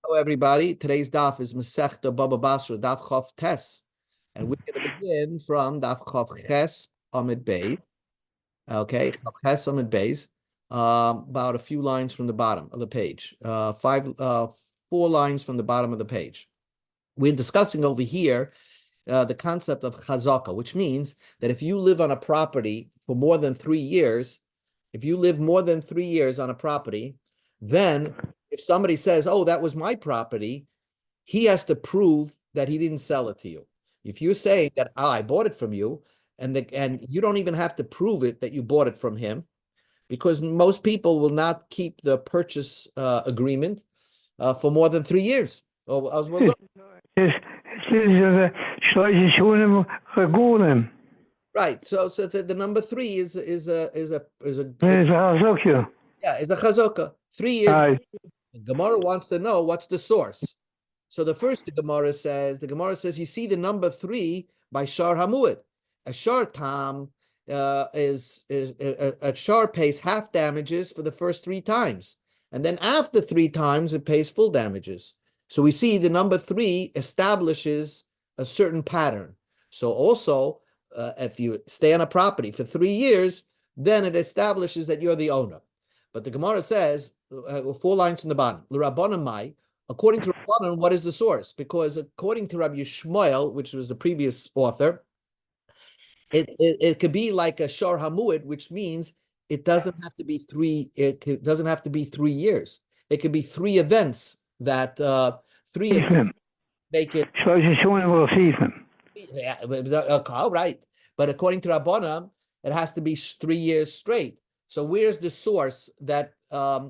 Hello, everybody. Today's daf is Masechta Baba Basra, daf Chof Tes. And we're going to begin from daf Chof Ches Amid Beis. Okay, Chof Ches Amid Beis. About a few lines from the bottom of the page. 4 lines from the bottom of the page. We're discussing over here the concept of chazaka, which means that if you live on a property for more than 3 years, if you live more than 3 years on a property, then if somebody says, "Oh, that was my property," he has to prove that he didn't sell it to you. If you're saying that I bought it from you, and you don't even have to prove it that you bought it from him, because most people will not keep the purchase agreement for more than 3 years. Or as we'll look. Right. So the number 3 is a chazaka. 3 years. Gemara wants to know what's the source. So the Gemara says, you see the number 3 by Shar Hamuid. A Shar Tam is a Shar pays half damages for the first 3 times. And then after 3 times, it pays full damages. So we see the number 3 establishes a certain pattern. So also, if you stay on a property for 3 years, then it establishes that you're the owner. But the Gemara says, 4 lines from the bottom, L'Rabbanan Mai, according to Rabbanan, what is the source? Because according to Rabbi Yishmael, which was the previous author, it could be like a Shar Hamuid, which means it doesn't have to be 3. It doesn't have to be 3 years. It could be 3 events that 3 events make it. Yeah, all right. But according to Rabbanan, it has to be 3 years straight. So where's the source that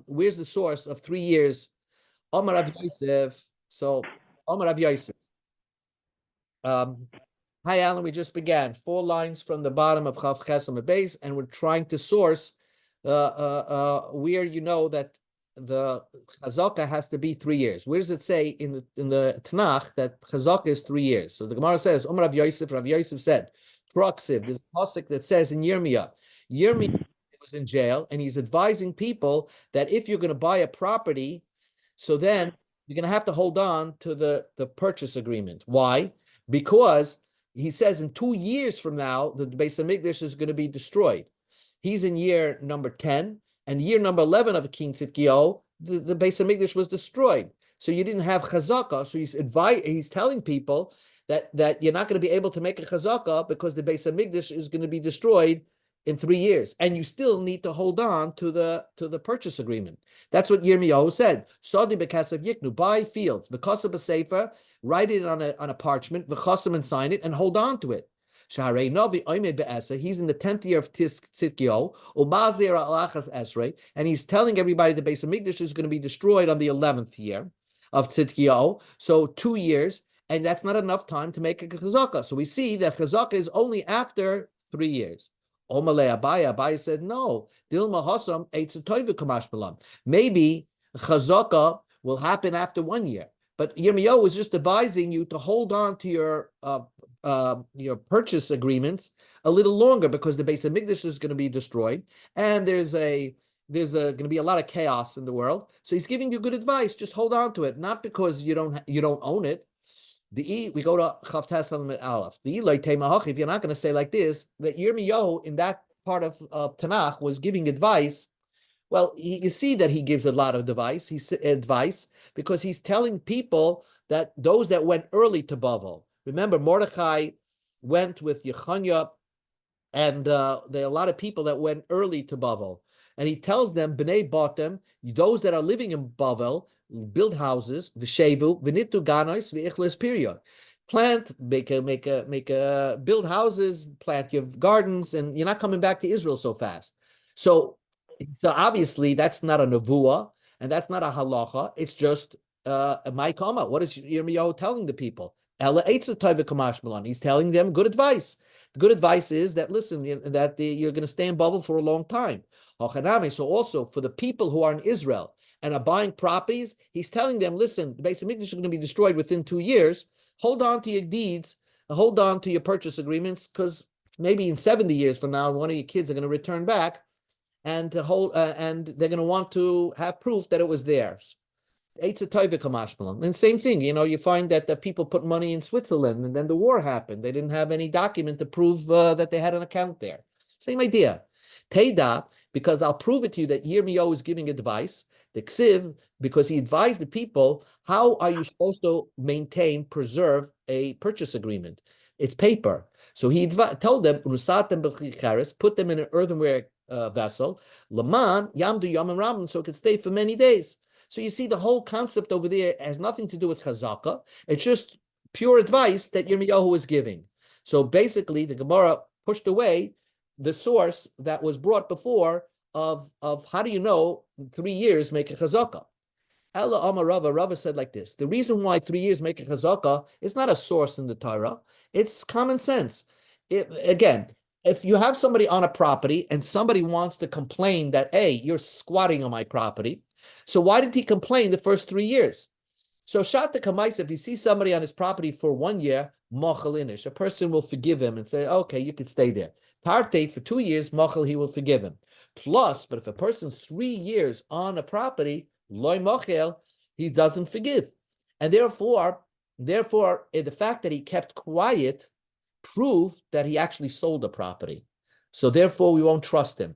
where's the source of 3 years? Omar Rav Yosef. So Omar Rav Yosef. Hi, Alan. We just began 4 lines from the bottom of Chav Chesam Beis, and we're trying to source where you know that the chazaka has to be 3 years. Where does it say in the Tanakh that chazaka is 3 years? So the Gemara says, Omar Rav Yosef said, Truksiv. There's a pasuk that says in Yirmiyah was in jail, and he's advising people that if you're going to buy a property, so then you're going to have to hold on to the purchase agreement. Why? Because he says in 2 years from now, the Beis Hamikdash is going to be destroyed. He's in year number 10, and year number 11 of King Tzidkiyahu, the Beis Hamikdash was destroyed. So you didn't have chazaka. So he's telling people that you're not going to be able to make a chazaka because the Beis Hamikdash is going to be destroyed in 3 years, and you still need to hold on to the purchase agreement. That's what Yirmiyahu said. Sadi b'kasav yiknu, buy fields, b'kasav b'sefer, write it on a parchment, v'chasim, and sign it, and hold on to it. Shaharei Navi Oimed be'esa, he's in the 10th year of Tzidkiyahu, u'mazir alachas esrei, and he's telling everybody the Beis Hamikdash is going to be destroyed on the 11th year of Tzidkiyahu, so 2 years, and that's not enough time to make a chazaka. So we see that chazaka is only after 3 years. Omalei Abaye said, no, Dilma Hasam Kamash. Maybe chazaka will happen after 1 year. But Yirmiyahu was just advising you to hold on to your purchase agreements a little longer, because the Beis Hamikdash is going to be destroyed, and there's going to be a lot of chaos in the world. So he's giving you good advice. Just hold on to it, not because you don't own it. We go to Chav Tes Amud Aleph. If you're not going to say like this, that Yirmiyahu in that part of Tanakh was giving advice. Well, you see that he gives a lot of advice. Because he's telling people that those that went early to Bavel. Remember, Mordechai went with Yechaniah, and there are a lot of people that went early to Bavel. And he tells them, Bnei Batem, those that are living in Bavel, build houses, v'shevu, v'nitu ganos, v'ichles period. Plant, build houses, plant your gardens, and you're not coming back to Israel so fast. So obviously that's not a nevuah, and that's not a halacha. It's just a ma'ikama. What is Yirmiyahu telling the people? He's telling them good advice. The good advice is that, listen, that you're going to stay in Bavel for a long time. So also for the people who are in Israel and are buying properties, he's telling them, listen, the Beis Hamikdash is going to be destroyed within 2 years. Hold on to your deeds, hold on to your purchase agreements, because maybe in 70 years from now, one of your kids are going to return back, and and they're going to want to have proof that it was theirs. And same thing, you find that the people put money in Switzerland and then the war happened. They didn't have any document to prove that they had an account there. Same idea. Teda, because I'll prove it to you that Yirmiyahu is giving advice. The Ksiv, because he advised the people, how are you supposed to preserve a purchase agreement? It's paper. So he told them, put them in an earthenware vessel, Laman, Yamdu Yamim Raman, so it could stay for many days. So you see, the whole concept over there has nothing to do with chazaka. It's just pure advice that Yirmiyahu is giving. So basically, the Gemara pushed away the source that was brought before of how do you know 3 years make a chazaka? Ella Amar Rava, Rava said like this: the reason why 3 years make a chazaka is not a source in the Torah; it's common sense. If you have somebody on a property and somebody wants to complain that, hey, you're squatting on my property, so why did he complain the first 3 years? So Shata Kamais, if you see somebody on his property for 1 year, Mochel Inish, a person will forgive him and say, okay, you can stay there. Tarte, for 2 years, Mochel, he will forgive him. Plus, but if a person's 3 years on a property, Loy Mochel, he doesn't forgive. And therefore, the fact that he kept quiet proved that he actually sold the property. So therefore, we won't trust him.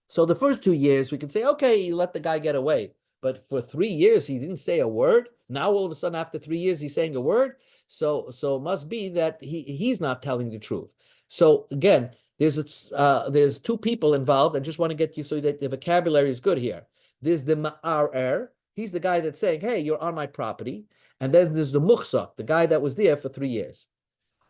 So the first 2 years, we can say, okay, you let the guy get away. But for 3 years, he didn't say a word. Now, all of a sudden, after 3 years, he's saying a word. So it must be that he's not telling the truth. So again, there's 2 people involved. I just want to get you so that the vocabulary is good here. There's the ma'arer. He's the guy that's saying, hey, you're on my property. And then there's the muchsak, the guy that was there for 3 years.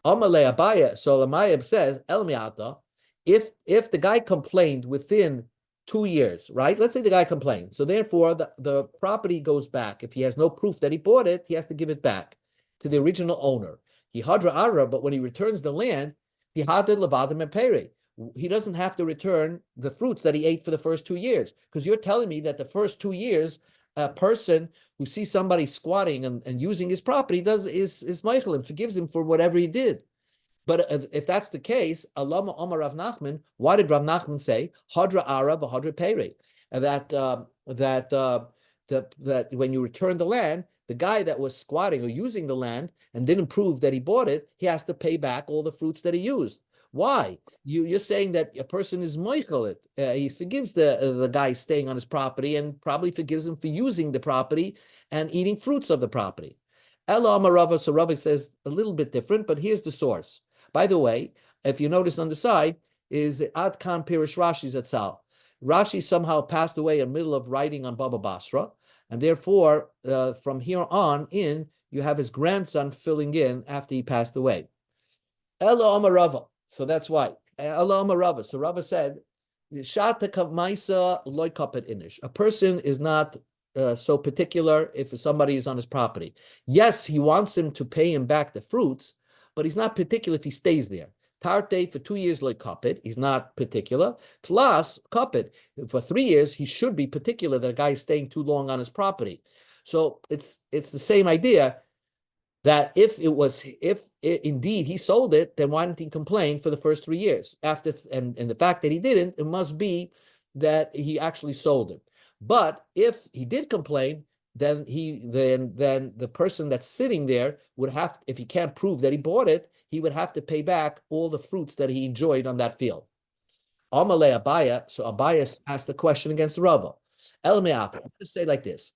Amalei Abaya, so Lamayab says, El Miata, if the guy complained within 2 years, right? Let's say the guy complained. So therefore, the property goes back. If he has no proof that he bought it, he has to give it back to the original owner. He hadra ara, but when he returns the land, he hadra levadim and pere. He doesn't have to return the fruits that he ate for the first 2 years. Because you're telling me that the first 2 years, a person who sees somebody squatting and using his property is Michael and forgives him for whatever he did. But if that's the case, Alama Omar Rav Nachman, why did Rav Nachman say Hadra Ara v'Hadra Pere? That when you return the land, the guy that was squatting or using the land and didn't prove that he bought it, he has to pay back all the fruits that he used. Why? You're saying that a person is moichel it. He forgives the guy staying on his property and probably forgives him for using the property and eating fruits of the property. Ela Amar Rava, so Rava says a little bit different, but here's the source. By the way, if you notice on the side, is Ad Kan Pirish Rashi's Atzal. Rashi somehow passed away in the middle of writing on Bava Basra, and therefore, from here on in, you have his grandson filling in after he passed away. Ela Amar Rava. So that's why. Ela Amar Rava. So Rava said, Shata Kamaisa Loy Kapet Inish. A person is not so particular if somebody is on his property. Yes, he wants him to pay him back the fruits, but he's not particular if he stays there. Tarte for 2 years like kapit, he's not particular. Plus kapit for 3 years, he should be particular that a guy is staying too long on his property. So it's the same idea that if indeed he sold it, then why didn't he complain for the first 3 years? And the fact that he didn't, it must be that he actually sold it. But if he did complain, then the person that's sitting there would have, if he can't prove that he bought it, he would have to pay back all the fruits that he enjoyed on that field. Amalei Abaya, so Abaya asked the question against Rava. El Me'at, I'm going to say like this.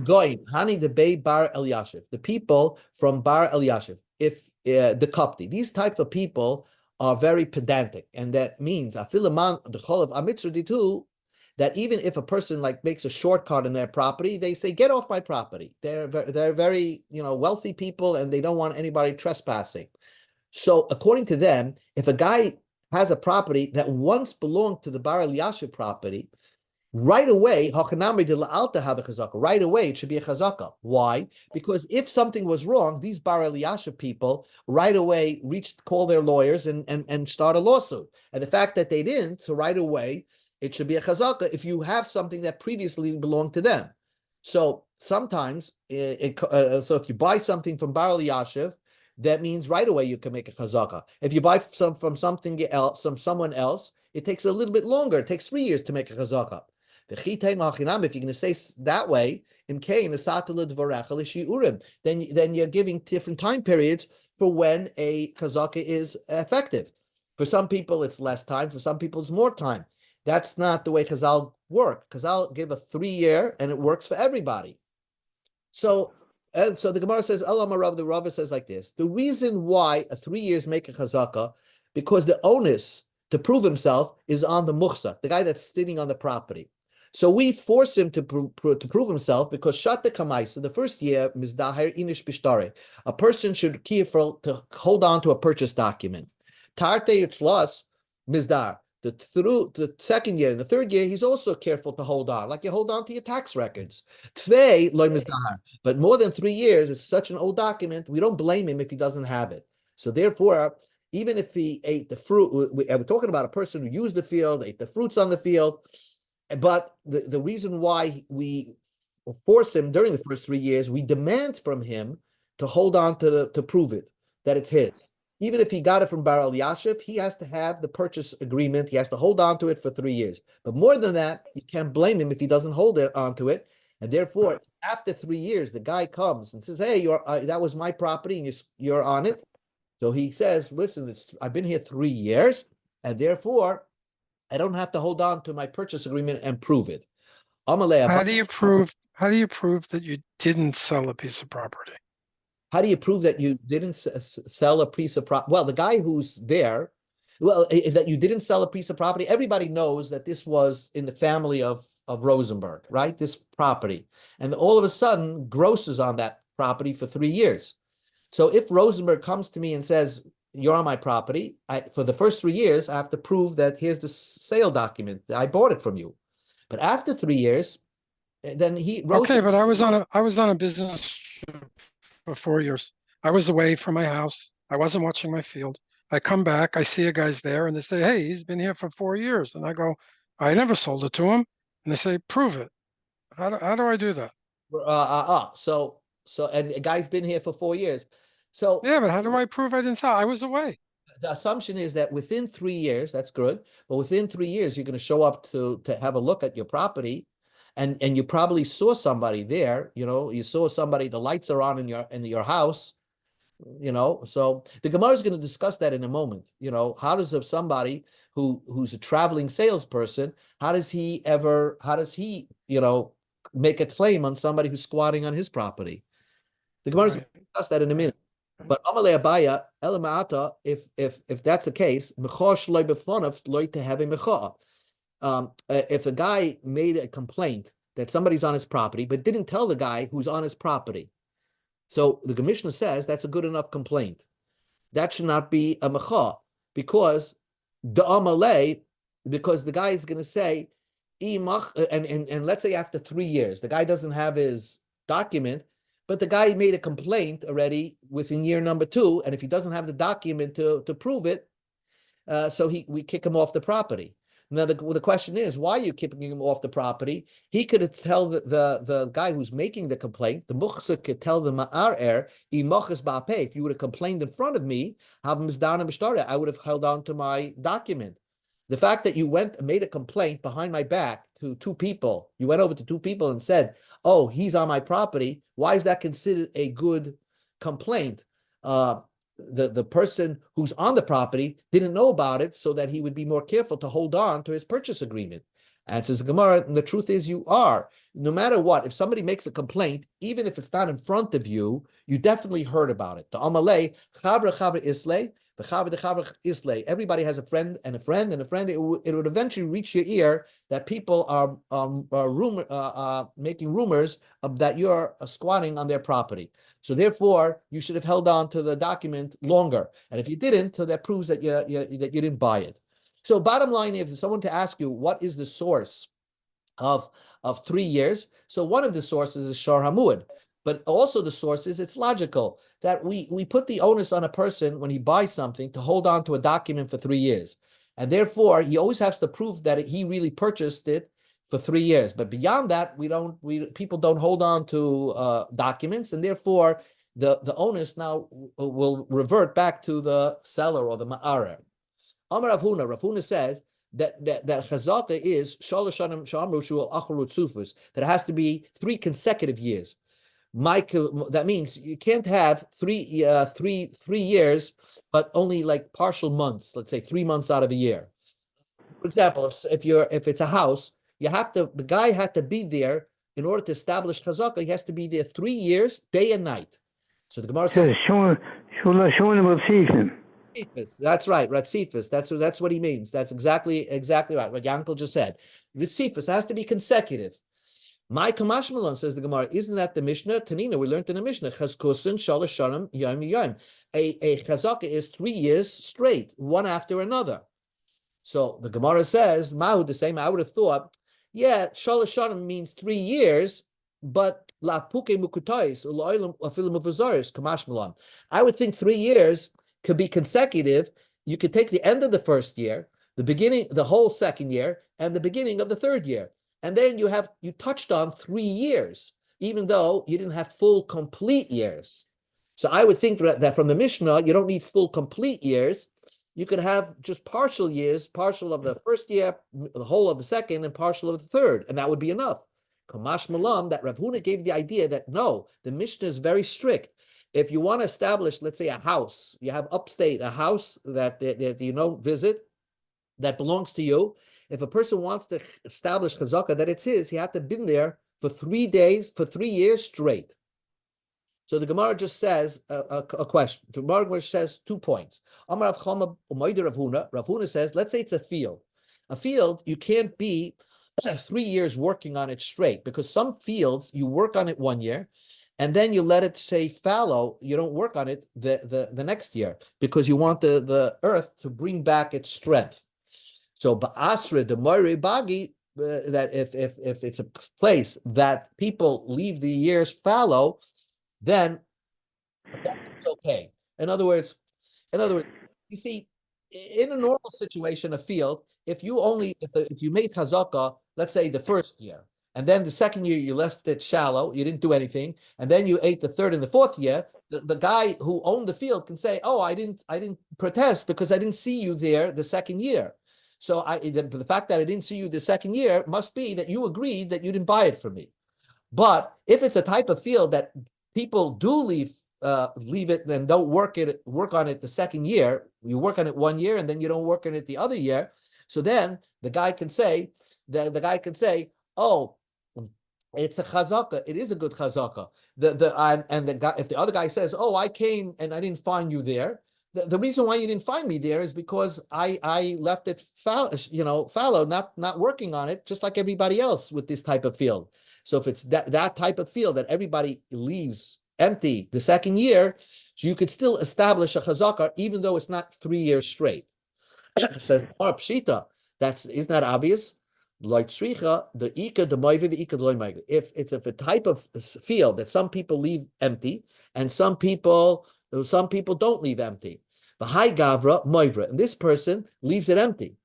Goin, Hani the Bay Bar El Yashiv, the people from Bar El Yashiv, if the Kopti, these type of people are very pedantic, and that means Afilaman the Chol of Amitzra Ditu, that even if a person like makes a shortcut in their property, they say, get off my property. They're very, wealthy people and they don't want anybody trespassing. So according to them, if a guy has a property that once belonged to the Bar Elyashiv property, right away, right away, it should be a chazaka. Why? Because if something was wrong, these Bar Elyashiv people right away call their lawyers and start a lawsuit. And the fact that they didn't, so right away, it should be a chazaka if you have something that previously belonged to them. So sometimes, so if you buy something from Bar Elyashiv, that means right away you can make a chazaka. If you buy from someone else, it takes a little bit longer. It takes 3 years to make a chazaka. If you're going to say that way, then you're giving different time periods for when a chazaka is effective. For some people, it's less time. For some people, it's more time. That's not the way Chazal work. Chazal give a 3-year, and it works for everybody. So the Gemara says, the Rava says like this: the reason why a 3 years make a chazaka, because the onus to prove himself is on the muhsa, the guy that's sitting on the property. So we force him to prove himself because shat the kamaisa, the first year, mizdaher inish bishtare, a person should careful to hold on to a purchase document. Tarte yutlas mizdar. The second year, the third year, he's also careful to hold on, like you hold on to your tax records. Tvei loy mizdahar. But more than 3 years, it's such an old document, we don't blame him if he doesn't have it. So therefore, even if he ate the fruit, we're talking about a person who used the field, ate the fruits on the field, but the reason why we force him during the first 3 years, we demand from him to hold on to prove it, that it's his. Even if he got it from Bar Yashiv, he has to have the purchase agreement. He has to hold on to it for 3 years. But more than that, you can't blame him if he doesn't hold it onto it. And therefore, after 3 years, the guy comes and says, "Hey, that was my property, and you're on it." So he says, "Listen, I've been here 3 years, and therefore, I don't have to hold on to my purchase agreement and prove it." How do you prove that you didn't sell a piece of property? How do you prove that you didn't sell a piece of property? Well, the guy who's there, that you didn't sell a piece of property, everybody knows that this was in the family of Rosenberg, right? This property. And all of a sudden, Gross is on that property for 3 years. So if Rosenberg comes to me and says, "You're on my property," for the first 3 years, I have to prove that here's the sale document. I bought it from you. But after 3 years, then Okay, but I was on a business trip for 4 years. I was away from my house. I wasn't watching my field. I come back, I see a guy's there, and they say, "Hey, he's been here for 4 years." And I go, "I never sold it to him." And they say, "Prove it." How do I do that? And a guy's been here for 4 years. So Yeah, but how do I prove I didn't sell? I was away. the assumption is that within 3 years, that's good, but within 3 years, you're going to show up to have a look at your property, and you probably saw somebody there. You saw somebody. The lights are on in your house. So the Gemara is going to discuss that in a moment. How does somebody who's a traveling salesperson, how does he make a claim on somebody who's squatting on his property? The Gemara is going to discuss that in a minute. But Amalei Abaya, Elamata, if that's the case, if a guy made a complaint that somebody's on his property, but didn't tell the guy who's on his property, so the Mishnah says that's a good enough complaint. That should not be a mecha, because the guy is going to say, and let's say after 3 years, the guy doesn't have his document, but the guy made a complaint already within year number 2, and if he doesn't have the document to prove it, so we kick him off the property. Now the question is, why are you kicking him off the property? He could tell the guy who's making the complaint, the muhsa could tell the ma'arer, if you would have complained in front of me, I would have held on to my document. The fact that you went and made a complaint behind my back to 2 people, you went over to 2 people and said, "Oh, he's on my property," why is that considered a good complaint? The person who's on the property didn't know about it, so that he would be more careful to hold on to his purchase agreement. Answers the Gemara, and the truth is you are. No matter what, if somebody makes a complaint, even if it's not in front of you, you definitely heard about it. The Amalei, Chavra Islay, everybody has a friend and a friend and a friend. It would eventually reach your ear that people are making rumors that you're squatting on their property. So therefore, you should have held on to the document longer. And if you didn't, so that proves that you didn't buy it. So bottom line, if someone to ask you what is the source of 3 years, so one of the sources is Shar Hamud. But also the source is, it's logical that we put the onus on a person when he buys something to hold on to a document for 3 years. And therefore, he always has to prove that he really purchased it for 3 years. But beyond that, people don't hold on to documents, and therefore the onus now will revert back to the seller or the ma'arer. Amar Rav Huna says, that chazaka is shalosh shanim shamru shu acharu tzufus, that it has to be 3 consecutive years. That means you can't have 3 years, but only like partial months. Let's say 3 months out of a year. For example, if it's a house, the guy had to be there in order to establish chazaka. He has to be there 3 years, day and night. So the Gemara says, that's right, Ratzifus. That's what he means. That's exactly right. What Yankel just said. Ratzifus has to be consecutive. My Kamash Malon, says the Gemara, isn't that the Mishnah? Tanina, we learned in the Mishnah, Chazkusin, Shalosh Shanam, Yom Yom. A chazaka is 3 years straight, one after another. So the Gemara says, Mahu, the same, I would have thought, yeah, Shalosh Shanam means 3 years, but La Puke Mukutais, Uloilam, Afilim Uvazaris, Kamash Malon. I would think 3 years could be consecutive. You could take the end of the first year, the beginning, the whole second year, and the beginning of the third year. And then you touched on 3 years, even though you didn't have full, complete years. So I would think that from the Mishnah, you don't need full, complete years. You could have just partial years, partial of the first year, the whole of the second, and partial of the third, and that would be enough. Kamash Malam, that Rav Huna gave the idea that no, the Mishnah is very strict. If you want to establish, let's say, a house, you have upstate, a house that you don't visit, that belongs to you. If a person wants to establish chazaka that it's his, he had to have been there for 3 days, for 3 years straight. So the Gemara just says a question. The Gemara says 2 points. Amar Rav Chama Umayda Rav Huna. Rav Huna says, let's say it's a field. A field, you can't be 3 years working on it straight, because some fields, you work on it 1 year, and then you let it say fallow. You don't work on it the next year, because you want the earth to bring back its strength. So ba'asra the moire bagi, that if it's a place that people leave the years fallow, then it's okay. In other words, you see, in a normal situation, a field, if you made chazaka, let's say the first year, and then the second year you left it shallow, you didn't do anything, and then you ate the third and the fourth year, the guy who owned the field can say, oh, I didn't protest because I didn't see you there the second year. So the fact that I didn't see you the second year must be that you agreed that you didn't buy it from me. But if it's a type of field that people do leave it and don't work on it the second year, you work on it 1 year and then you don't work on it the other year. So then the guy can say, oh, it's a chazaka. It is a good chazaka. If the other guy says, oh, I came and I didn't find you there. The reason why you didn't find me there is because I left it fallow, not working on it, just like everybody else with this type of field. So if it's that type of field that everybody leaves empty the second year, so you could still establish a chazaka even though it's not 3 years straight. It says Pshita. Isn't that obvious? Like tzricha, the ika, the moive, the ika, the if it's a type of field that some people leave empty and some people don't leave empty. The high gavra moivra, and this person leaves it empty.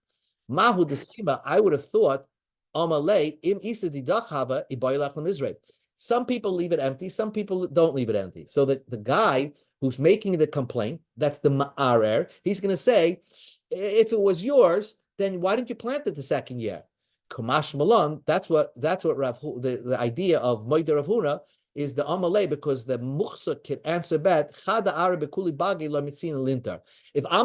Mahu desima, I would have thought, amalei im isa didachava ibayilach l'mizrei. Some people leave it empty, some people don't leave it empty. So the guy who's making the complaint, that's the ma'arer, he's going to say, if it was yours, then why didn't you plant it the second year? Kumash Malon, that's what the idea of Moida Rav Huna is the Amalei, because the Muchsa can answer back, if I'm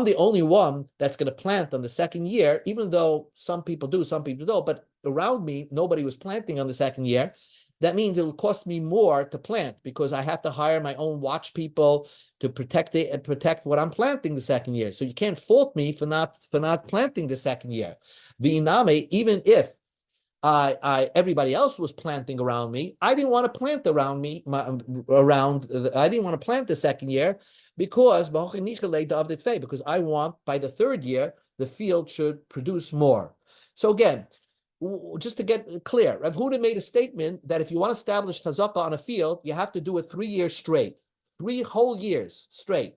the only one that's going to plant on the second year, even though some people do, some people don't, but around me, nobody was planting on the second year, that means it will cost me more to plant because I have to hire my own watch people to protect it and protect what I'm planting the second year. So you can't fault me for not planting the second year. V'iname, even if everybody else was planting around me, I didn't want to plant around me. I didn't want to plant the second year because I want by the third year the field should produce more. So again, just to get clear, Rav Huda made a statement that if you want to establish chazaka on a field, you have to do it 3 years straight, 3 whole years straight.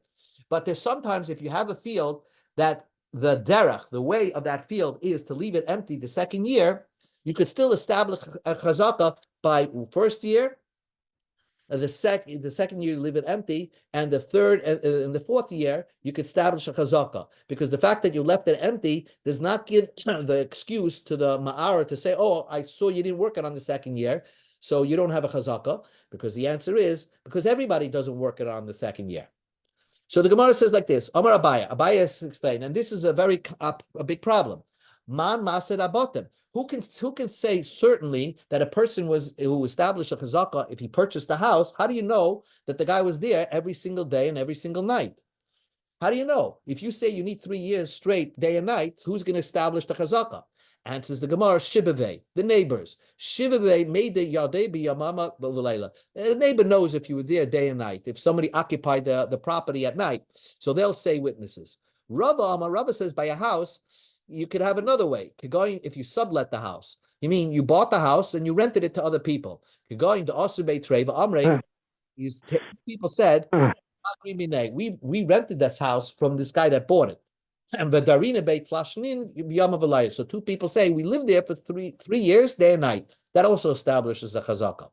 But there's sometimes if you have a field that the derech, the way of that field is to leave it empty the second year, you could still establish a chazaka by first year, The second year you leave it empty, and the third and the fourth year you could establish a chazaka, because the fact that you left it empty does not give the excuse to the ma'ara to say, "Oh, I saw you didn't work it on the second year, so you don't have a chazaka." Because the answer is because everybody doesn't work it on the second year. So the Gemara says like this: Amar Abaya. Abaya is explained, and this is a big problem. Man maser abotim. Who can say certainly that a person who established a chazaka if he purchased a house? How do you know that the guy was there every single day and every single night? How do you know? If you say you need 3 years straight, day and night, who's going to establish the chazaka? Answers the Gemara, Shibavei, the neighbors. Shibavei made the Yadei b'yamama b'v'leila. The neighbor knows if you were there day and night, if somebody occupied the property at night. So they'll say witnesses. Rava says by a house, you could have another way. Going if you sublet the house. You mean you bought the house and you rented it to other people. Going to Osubei Treva Amre, people said, we rented this house from this guy that bought it. And Vadarina Beit Flashnin Yamavalaya. So two people say we lived there for three years, day and night. That also establishes a chazaka.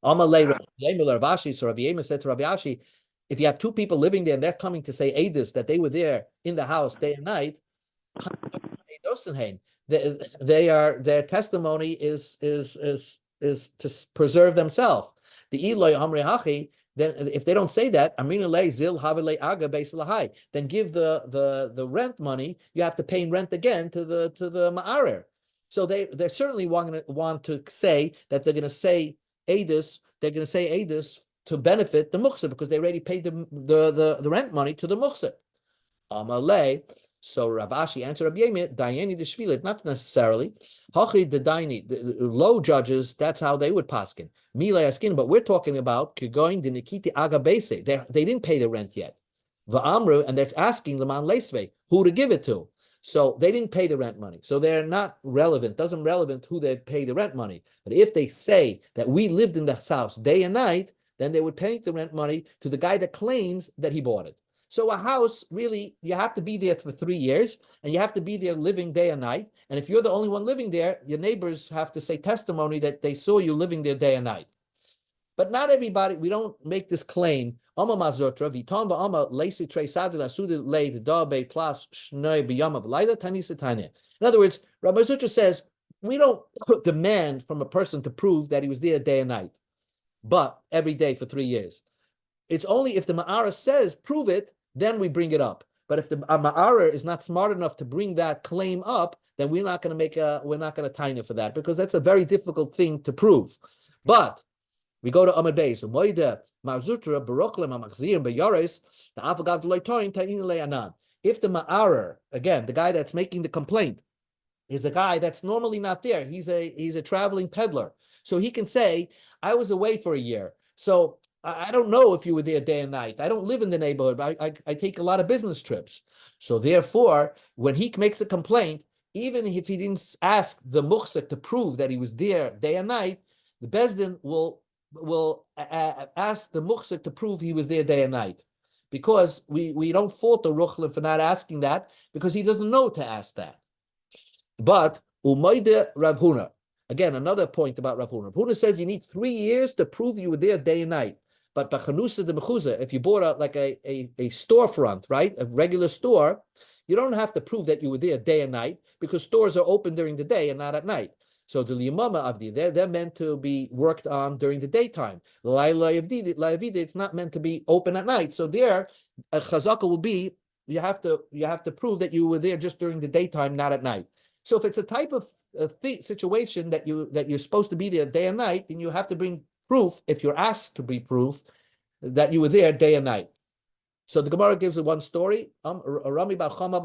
Amalei Rav Ashi, so Rabbi Yema said to Rabbi Ashi, if you have two people living there and they're coming to say Edis that they were there in the house day and night, their testimony is to preserve themselves. The Eloi Amri Hachi. Then if they don't say that, then give the rent money. You have to pay rent again to the ma'arer. So they certainly want to say that they're going to say edus. They're going to say edus to benefit the muhsir because they already paid the rent money to the muhsir. Amalei. So Rav Ashi answered Rabbi Yemit, Dayeni Deshvilit, not necessarily. Hachi the Daini, the low judges, that's how they would paskin. Mila Askin, but we're talking about Kigoin the Nikiti Agabese. They didn't pay the rent yet. Va'amru, and they're asking Leman Leisve, who to give it to. So they didn't pay the rent money. So they're not relevant. Doesn't relevant who they pay the rent money. But if they say that we lived in this house day and night, then they would pay the rent money to the guy that claims that he bought it. So a house, really, you have to be there for 3 years, and you have to be there living day and night. And if you're the only one living there, your neighbors have to say testimony that they saw you living there day and night. But not everybody, we don't make this claim. In other words, Rabbi Zutra says, we don't demand from a person to prove that he was there day and night, but every day for 3 years. It's only if the Ma'ara says, prove it, then we bring it up. But if the Ma'ara is not smart enough to bring that claim up, then we're not going to tiny for that, because that's a very difficult thing to prove. But we go to Amud Beis. If the Ma'arer, again, the guy that's making the complaint, is a guy that's normally not there, he's a traveling peddler, so he can say, I was away for a year, so I don't know if you were there day and night. I don't live in the neighborhood, but I take a lot of business trips. So therefore, when he makes a complaint, even if he didn't ask the muhsik to prove that he was there day and night, the Bezdin will ask the muhsik to prove he was there day and night. Because we don't fault the ruchlim for not asking that, because he doesn't know to ask that. But Umayde Rav Huna, again, another point about Rav Huna. Rav Huna says you need 3 years to prove you were there day and night. But Bachanusa de Mechuza, if you bought a storefront, right, a regular store, you don't have to prove that you were there day and night, because stores are open during the day and not at night. So the Liyamama Avdi, they're meant to be worked on during the daytime. It's not meant to be open at night. So there, a chazaka will be, you have to prove that you were there just during the daytime, not at night. So if it's a type of situation that you're supposed to be there day and night, then you have to bring proof, if you're asked to be proof, that you were there day and night. So the Gemara gives one story. Rabbi Bar Chama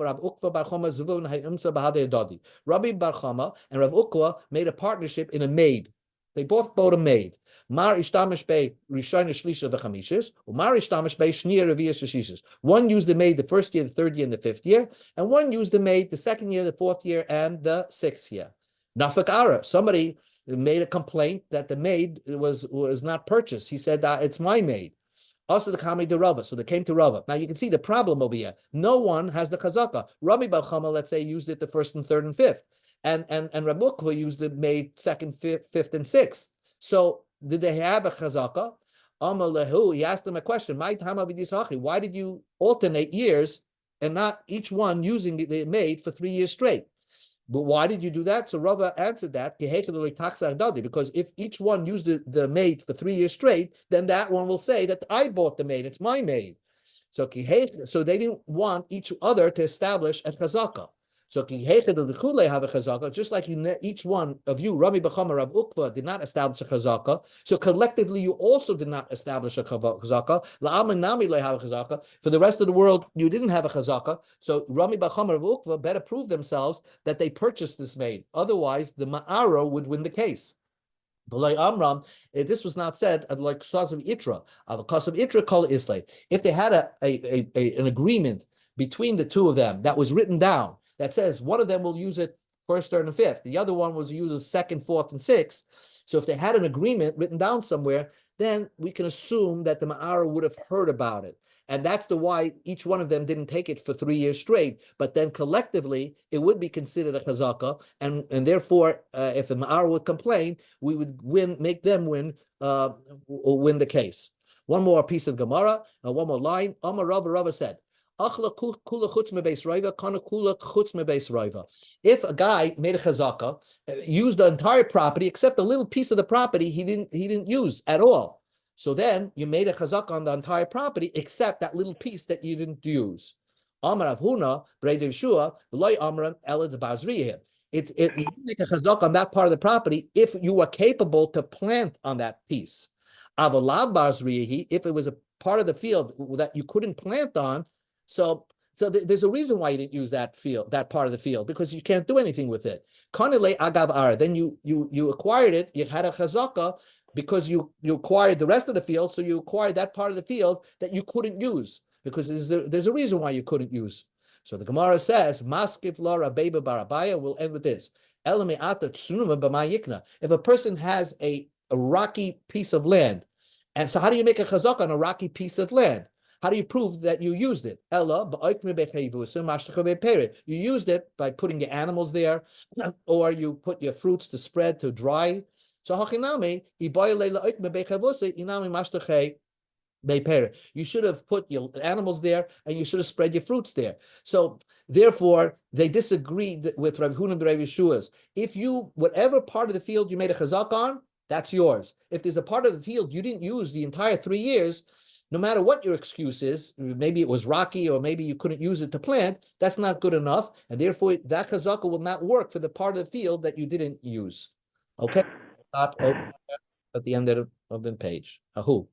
and Rav Ukva made a partnership in a maid. They both bought a maid. Mar ishtamish bei rishon shlisha v'chamishis, umar ishtamish bei shniya reviya shishis. One used the maid the first year, the third year, and the fifth year, and one used the maid the second year, the fourth year, and the sixth year. Nafak ara, somebody made a complaint that the maid was not purchased. He said, it's my maid. Also the Kami de Rava, so they came to Rava. Now you can see the problem over here. No one has the chazaka. Rabbi Bar Chama, let's say, used it the first and third and fifth. And Rabbi Ukva used the maid second, fifth, and sixth. So did they have a chazaka? Amalahu, he asked them a question. Why did you alternate years and not each one using the maid for 3 years straight? But why did you do that? So Rava answered that because if each one used the maid for 3 years straight, then that one will say that I bought the maid, it's my maid. So they didn't want each other to establish a chazaka. So just like each one of you, Rami Bachama, Rav Ukva, did not establish a chazaka. So collectively, you also did not establish a chazaka. For the rest of the world, you didn't have a chazaka. So Rami Bachama, Rav Ukva better prove themselves that they purchased this maid. Otherwise, the Ma'ara would win the case. Amram, this was not said like cause of Itra. Cause of Itra, call Islay. If they had an agreement between the two of them that was written down that says one of them will use it first, third, and fifth, the other one will use it second, fourth, and sixth. So if they had an agreement written down somewhere, then we can assume that the Ma'ara would have heard about it. And that's why each one of them didn't take it for 3 years straight. But then collectively, it would be considered a chazaka. And therefore, if the Ma'ar would complain, we would make them win the case. One more piece of Gemara, one more line. Amar Rava said, if a guy made a chazaka, used the entire property, except a little piece of the property he didn't use at all. So then you made a chazaka on the entire property, except that little piece that you didn't use. Amar Avhuna, Brei Yeshua, V'loy Amram Elad Bazriyah. You make a chazaka on that part of the property if you were capable to plant on that piece. Avalav Bazriyahi, if it was a part of the field that you couldn't plant on, so there's a reason why you didn't use that part of the field, because you can't do anything with it. Kanele Agav Ar, then you acquired it, you had a chazaka, because you acquired the rest of the field, so you acquired that part of the field that you couldn't use, because there's a reason why you couldn't use. So the Gemara says, Maskif la Rabeba Barabaya, we'll end with this. If a person has a rocky piece of land, and so how do you make a chazak on a rocky piece of land? How do you prove that you used it? You used it by putting your animals there, or you put your fruits to spread, to dry. So you should have put your animals there, and you should have spread your fruits there. So therefore, they disagreed with Rav Huna and Rav Yeshua's. If whatever part of the field you made a chazak on, that's yours. If there's a part of the field you didn't use the entire 3 years, no matter what your excuse is, maybe it was rocky, or maybe you couldn't use it to plant, that's not good enough, and therefore that chazaka will not work for the part of the field that you didn't use. Okay, stop at the end of the page. Ahu.